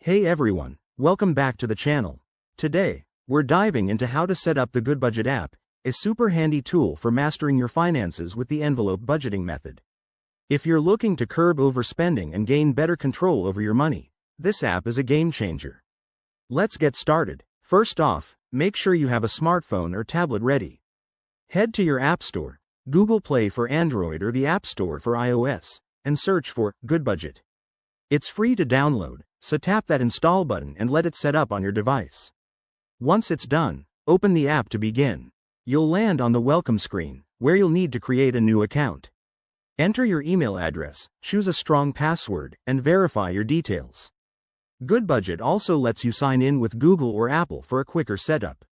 Hey everyone, welcome back to the channel. Today, we're diving into how to set up the Goodbudget app, a super handy tool for mastering your finances with the envelope budgeting method. If you're looking to curb overspending and gain better control over your money, this app is a game changer. Let's get started. First off, make sure you have a smartphone or tablet ready. Head to your App Store, Google Play for Android or the App Store for iOS, and search for Goodbudget. It's free to download, so tap that install button and let it set up on your device. Once it's done, open the app to begin. You'll land on the welcome screen, where you'll need to create a new account. Enter your email address, choose a strong password, and verify your details. Goodbudget also lets you sign in with Google or Apple for a quicker setup.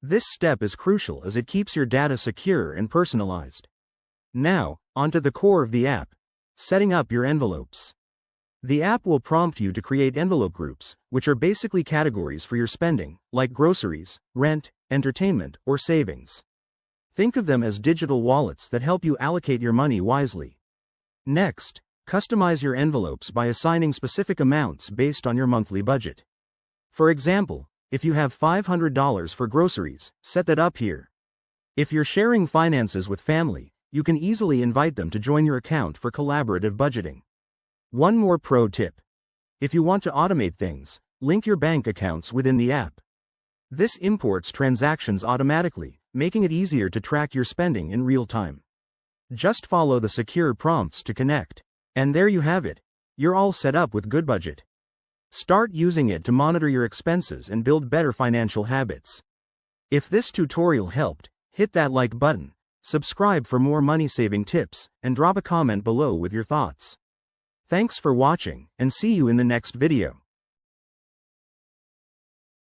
This step is crucial as it keeps your data secure and personalized. Now, onto the core of the app: setting up your envelopes. The app will prompt you to create envelope groups, which are basically categories for your spending, like groceries, rent, entertainment, or savings. Think of them as digital wallets that help you allocate your money wisely. Next, customize your envelopes by assigning specific amounts based on your monthly budget. For example, if you have $500 for groceries, set that up here. If you're sharing finances with family, you can easily invite them to join your account for collaborative budgeting. One more pro tip: if you want to automate things, link your bank accounts within the app. This imports transactions automatically, making it easier to track your spending in real time. Just follow the secure prompts to connect. And there you have it. You're all set up with Goodbudget. Start using it to monitor your expenses and build better financial habits. If this tutorial helped, hit that like button, subscribe for more money-saving tips, and drop a comment below with your thoughts. Thanks for watching, and see you in the next video.